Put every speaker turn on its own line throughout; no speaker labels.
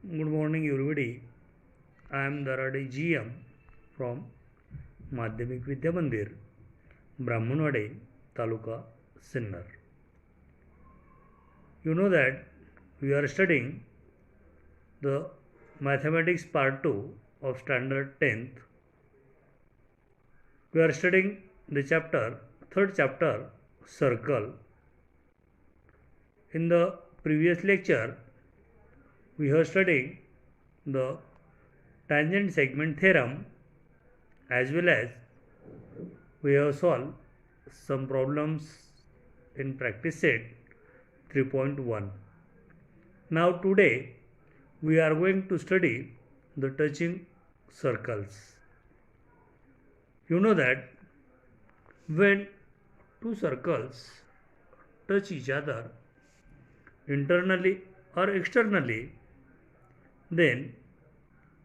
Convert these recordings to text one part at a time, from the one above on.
Good morning, everybody. I am Darade GM from Madhyamik Vidya Mandir, Brahmanwade, Taluka, Sinnar. You know that we are studying the Mathematics Part 2 of Standard 10th. We are studying the third chapter, Circle. In the previous lecture, we have studied the tangent segment theorem as well as we have solved some problems in practice set 3.1. Now today we are going to study the touching circles. You know that when two circles touch each other internally or externally, then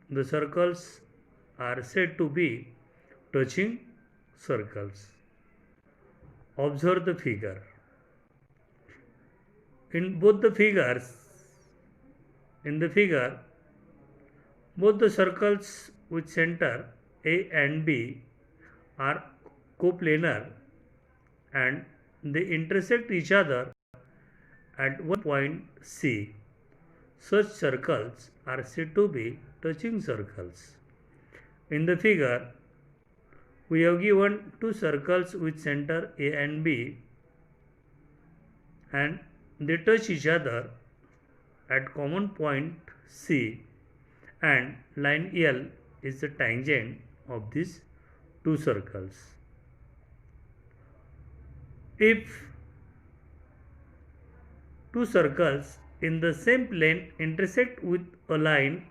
the circles are said to be touching circles. Observe the figure. In both the figures, in the figure, both the circles with center A and B are coplanar and they intersect each other at one point C. Such circles are said to be touching circles. In the figure, we have given two circles with center A and B and they touch each other at common point C and line L is the tangent of these two circles. If two circles in the same plane intersect with a line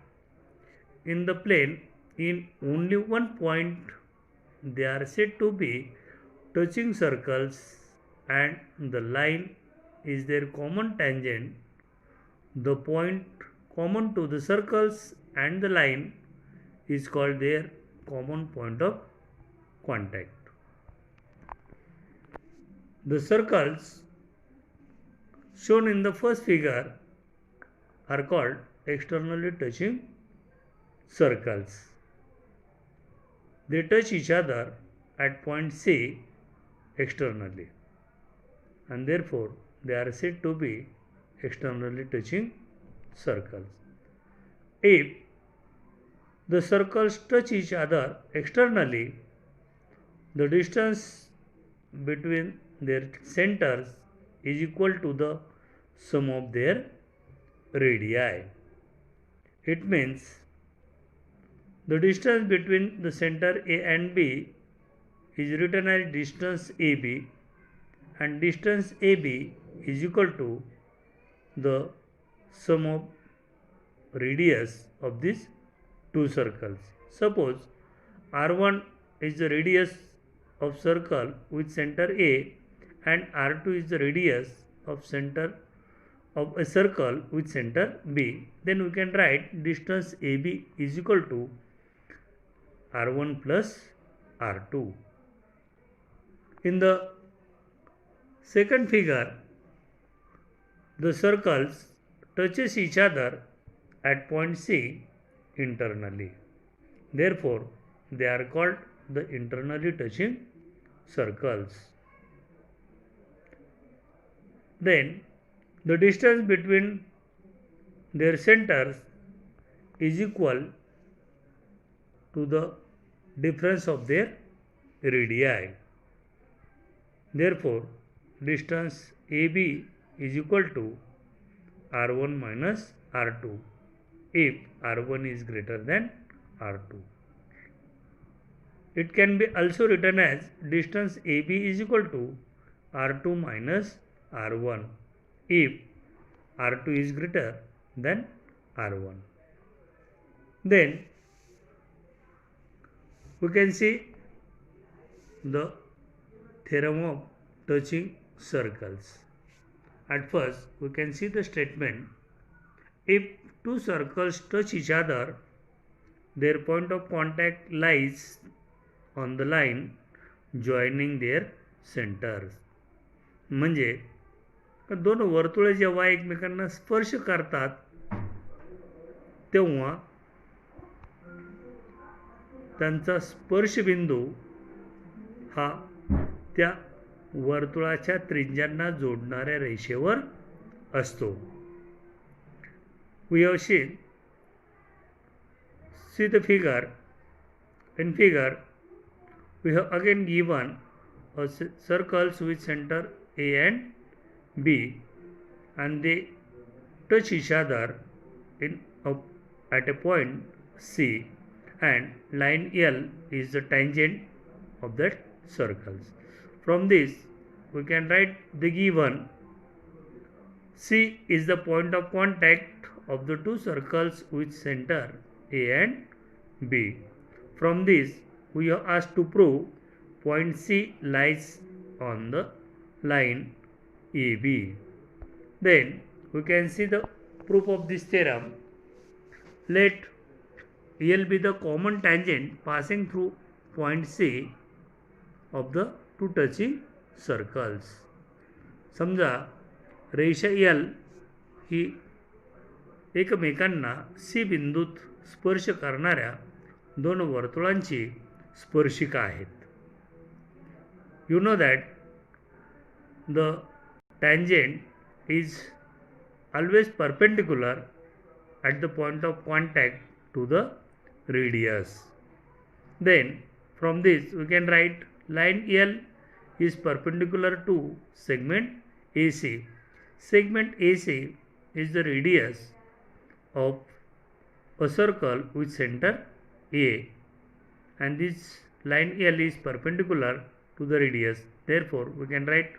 in the plane in only one point, they are said to be touching circles and the line is their common tangent. The point common to the circles and the line is called their common point of contact. The circles shown in the first figure are called externally touching circles. They touch each other at point C externally and therefore they are said to be externally touching circles. If the circles touch each other externally, the distance between their centers is equal to the sum of their radii. It means the distance between the center A and B is written as distance AB and distance AB is equal to the sum of radius of these two circles. Suppose R1 is the radius of circle with center A and R2 is the radius of center of a circle with center B. Then we can write distance AB is equal to R1 plus R2. In the second figure, the circles touches each other at point C internally. Therefore, they are called the internally touching circles. Then, the distance between their centers is equal to the difference of their radii. Therefore, distance AB is equal to R1 minus R2 if R1 is greater than R2. It can be also written as distance AB is equal to R2 minus R1 if R2 is greater than R1. Then we can see the theorem of touching circles. At first, we can see the statement: if two circles touch each other, their point of contact lies on the line joining their centers. म्हणजे दोन वर्तुळे जेव्हा एकमेकांना स्पर्श करतात तेव्हा त्यांचा स्पर्शबिंदू हा त्या वर्तुळाच्या त्रिज्यांना जोडणाऱ्या रेषेवर असतो. We have see the figure. In figure, we have again given a circles with center A and B, and they touch each other at a point C, and line L is the tangent of that circles. From this, we can write the given C is the point of contact of the two circles with center A and B. From this, we are asked to prove point C lies on the line AB. Then we can see the proof of this theorem. Let L be the common tangent passing through point C of the two touching circles. समजा रेषा L ही एकमेकांना सी बिंदूत स्पर्श करणाऱ्या दोन वर्तुळांची स्पर्शिका आहेत. You know that the tangent is always perpendicular at the point of contact to the radius. Then from this we can write line L is perpendicular to segment AC. Segment AC is the radius of a circle with center A, and this line L is perpendicular to the radius. Therefore, we can write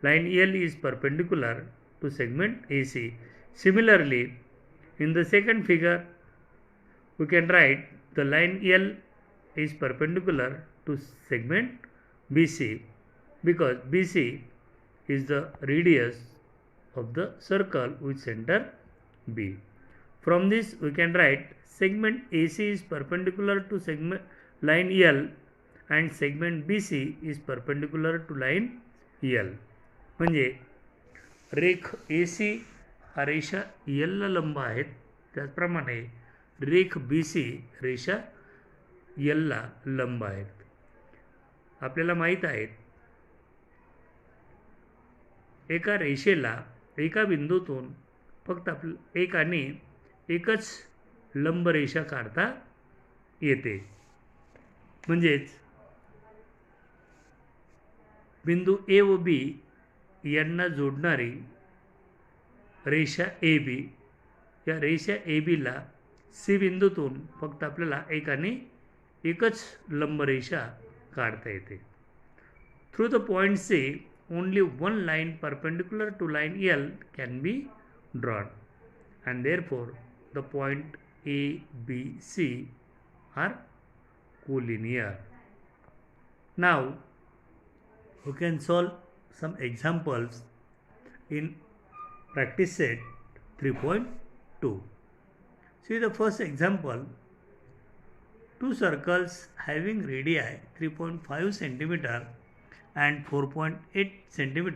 line L is perpendicular to segment AC. Similarly, in the second figure, we can write the line L is perpendicular to segment BC, because BC is the radius of the circle with center B. From this we can write segment AC is perpendicular to segment line L, and segment BC is perpendicular to line L. म्हणजे रेख AC हा रेषा L ला लंब आहेत, त्याचप्रमाणे रेख BC रेषा L ला लंब आहेत. आपल्याला माहीत आहे एका रेषेला एका बिंदूतून फक्त एकाने एकच लंब रेषा काढता येते. म्हणजेच बिंदू ए व बी यांना जोडणारी रेषा ए बी, या रेषा ए बीला सी बिंदूतून फक्त आपल्याला एकाने एकच लंब रेषा काढता येते. Through the point C only one line perpendicular to line L can be drawn, and therefore the point A, B, C are collinear. Now we can solve some examples in practice set 3.2. See the first example. Two circles having radii 3.5 cm and 4.8 cm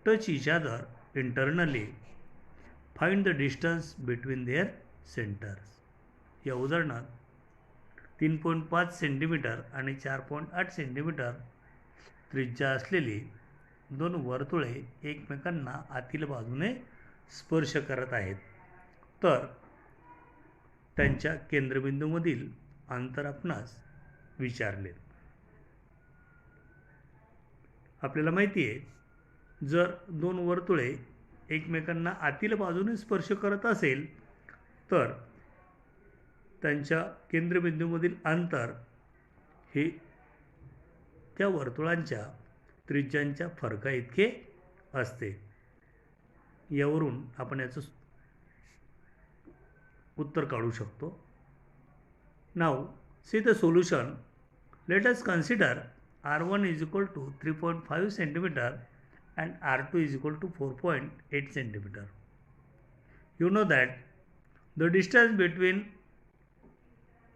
touch each other internally. Find the distance between their centers. या उदाहरणात 3.5 centimetre आणि 4.8 centimetre त्रिज्या असलेली दोन वर्तुळे एकमेकांना आतील बाजूने स्पर्श करत आहेत, तर त्यांच्या केंद्रबिंदूमधील अंतर आपणास विचारले. आपल्याला माहिती आहे, जर दोन वर्तुळे एकमेकांना आतील बाजूने स्पर्श करत असेल तर त्यांच्या केंद्रबिंदूमधील अंतर हे त्या वर्तुळांच्या त्रिज्यांच्या फरकाइतके असते. यावरून आपण याचं उत्तर काढू शकतो. नाव see the solution. Let us consider R1 is equal to 3.5 cm and R2 is equal to 4.8 cm. You know that the distance between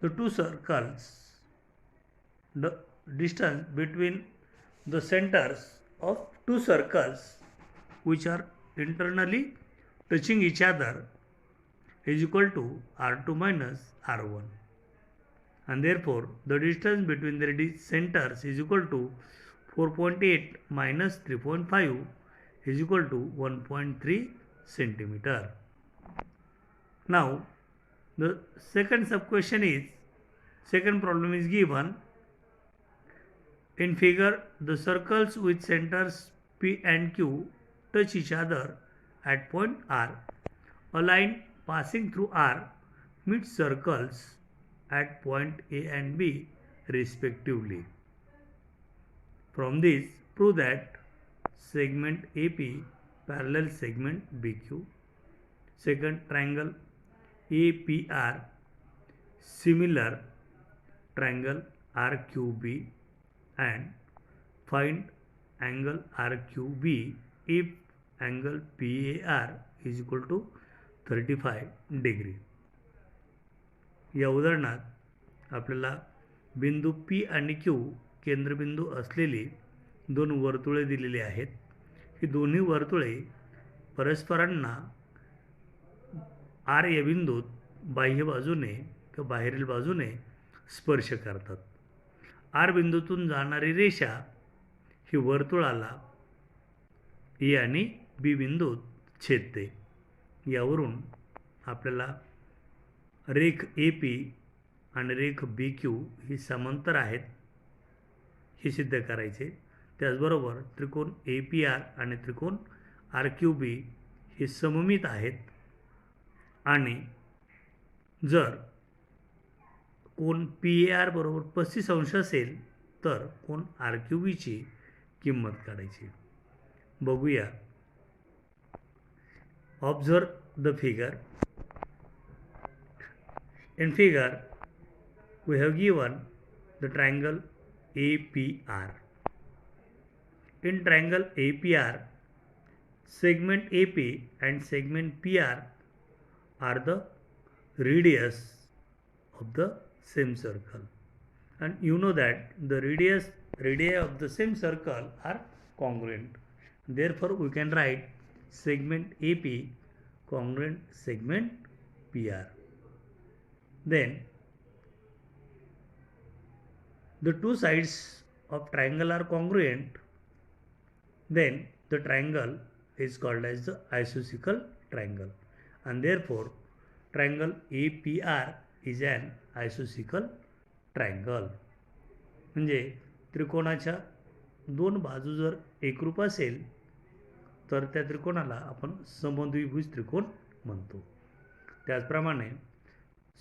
the two circles, the distance between the centers of two circles which are internally touching each other is equal to R2 minus R1, and therefore the distance between the centers is equal to 4.8 minus 3.5 is equal to 1.3 centimeter. Now the second sub-question is, second problem is given. In figure, the circles with centers P and Q touch each other at point R. A line passing through R meets circles at point A and B respectively. From this, prove that segment AP parallel segment BQ. Second, triangle APR similar triangle RQB, and find angle RQB if angle PAR is equal to 35 degree. या उदाहरणात आपल्याला बिंदू P आणि Q केंद्रबिंदू असलेली दोन वर्तुळे दिलेली आहेत. ही दोन्ही वर्तुळे परस्परांना R या बिंदूत बाह्य बाजूने किंवा बाहेरील बाजूने स्पर्श करतात. आर बिंदूतून जाणारी रेषा ही वर्तुळाला ए आणि बी बिंदूत छेदते. यावरून आपल्याला रेख ए पी आणि रेख बी क्यू ही समांतर आहेत हे सिद्ध करायचे. त्याचबरोबर त्रिकोण ए पी आर आणि त्रिकोण आर क्यू बी हे सममित आहेत, आणि जर कोण पी ए आर बरोबर 35 अंश असेल तर कोण आर क्यू बीची किंमत काढायची. बघूया. Observe the figure. In figure we have given the triangle A P R. In triangle A P R, segment AP and segment PR are the radius of the same circle, and you know that the radii of the same circle are congruent. Therefore we can write segment AP congruent segment PR. Then the two sides of triangle are congruent, then the triangle is called as the isosceles triangle, and therefore triangle APR is an isosceles triangle. म्हणजे त्रिकोणाच्या दोन बाजू जर एकरूप असेल तर त्या त्रिकोणाला आपण समद्विभुज त्रिकोण म्हणतो. त्याचप्रमाणे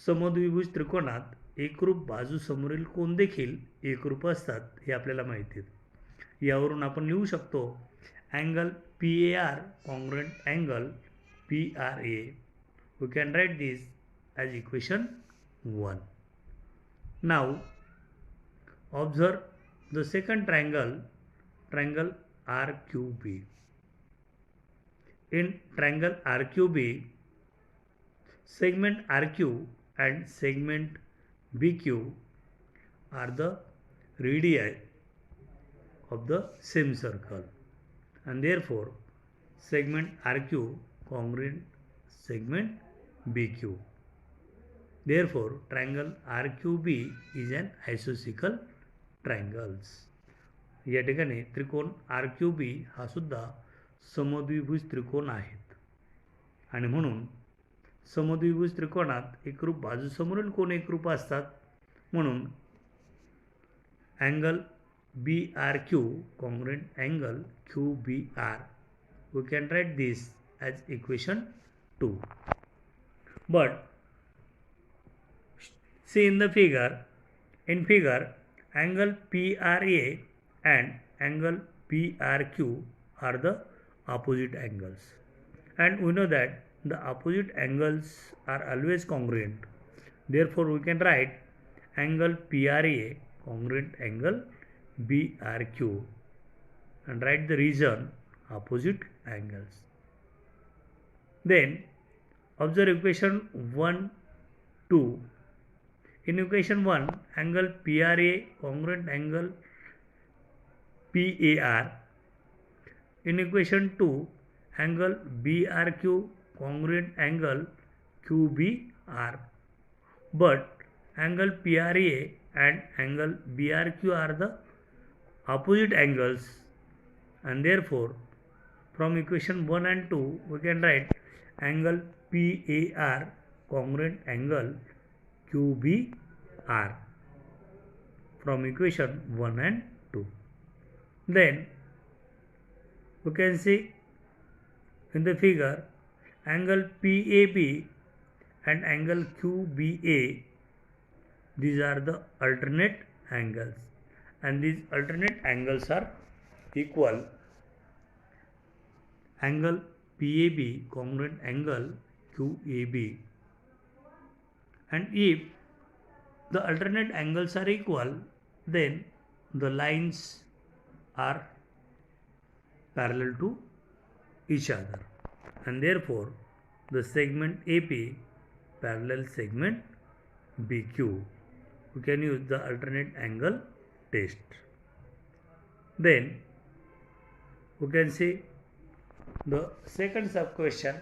समद्विभुज त्रिकोणात एकरूप बाजू समोरील कोन देखील एकरूप असतात हे आपल्याला माहिती आहे. यावरून आपण लिहू शकतो angle PAR congruent angle PRA. We can write this as equation 1. Now observe the second triangle, triangle RQB. In triangle RQB, segment RQ and segment BQ are the radii of the same circle, and therefore segment RQ congruent segment BQ. Therefore triangle RQB is an isosceles triangles. या ठिकाणी त्रिकोण RQB हा सुद्धा समद्विभुज त्रिकोण आहेत, आणि म्हणून समद्विभुज त्रिकोणात एकरूप बाजू समोरील कोन एकरूप असतात. म्हणून angle BRQ congruent angle QBR. We can write this as equation 2. But see in the figure, in figure angle PRA and angle PRQ are the opposite angles, and we know that the opposite angles are always congruent. Therefore we can write angle PRA congruent angle BRQ and write the reason opposite angles. Then observe equation 1, 2. In equation 1, angle PRA congruent angle PAR. In equation 2, angle BRQ congruent angle QBR. But angle PRA and angle BRQ are the opposite angles, and therefore from equation 1 and 2 we can write angle PAR congruent angle QBR from equation 1 and 2. Then we can see in the figure angle PAB and angle QBA, these are the alternate angles, and these alternate angles are equal. Angle PAB congruent angle QAB, and if the alternate angles are equal, then the lines are parallel to each other, and therefore the segment AP parallel segment BQ. We can use the alternate angle test. Then we can see the second sub question.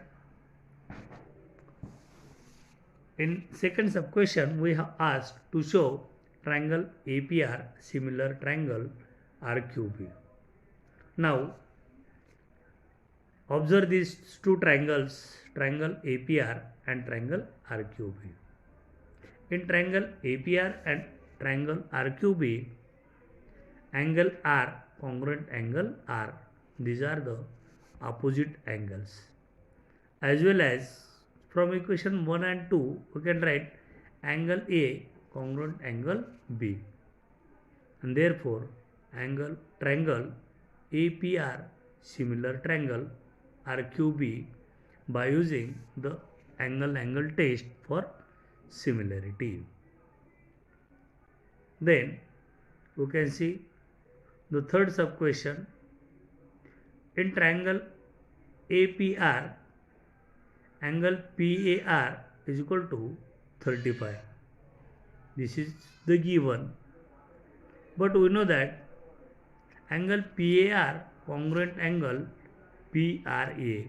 In second sub question we have asked to show triangle APR similar triangle RQB. Now observe these two triangles, triangle APR and triangle RQB. In triangle APR and triangle RQB, angle R congruent angle R, these are the opposite angles. As well as from equation 1 and 2 we can write angle A congruent angle B, and therefore triangle APR similar triangle RQB by using the angle test for similarity. Then we can see the third sub question. In triangle APR, angle PAR is equal to 35. This is the given, but we know that angle PAR congruent angle PRA.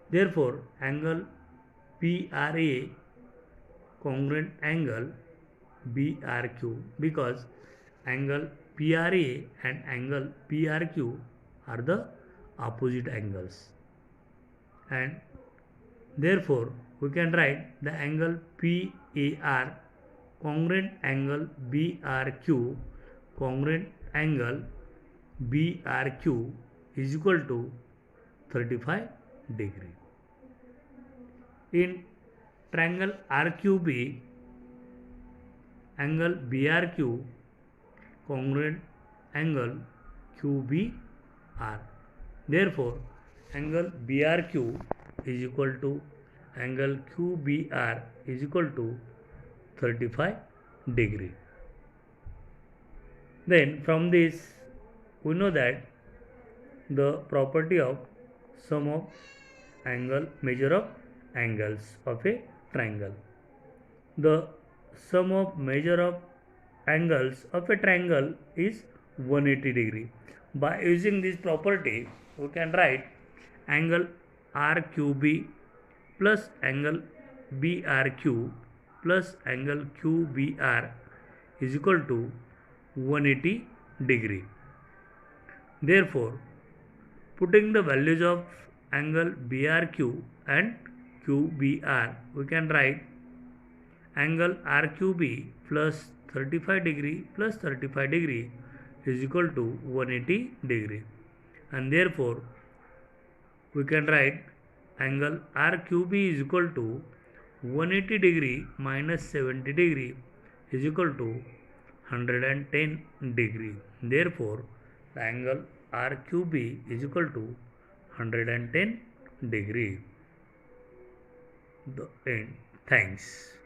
Therefore angle PRA congruent angle BRQ, because angle PRA and angle PRQ are the opposite angles, and therefore we can write the angle PAR congruent angle BRQ congruent angle BRQ is equal to 35 degree. In triangle RQB, angle BRQ congruent angle QBR. Therefore angle BRQ is equal to angle QBR is equal to 35 degree. Then from this we know that the property of sum of measure of angles of a triangle. The sum of measure of angles of a triangle is 180 degree. By using this property we can write angle RQB plus angle BRQ plus angle QBR is equal to 180 degree. Therefore putting the values of angle BRQ and QBR, we can write angle RQB plus 35 degree plus 35 degree is equal to 180 degree, and therefore we can write angle RQB is equal to 180 degree minus 70 degree is equal to 110 degree. Therefore the angle RQB is equal to 110 degree. The end. Thanks.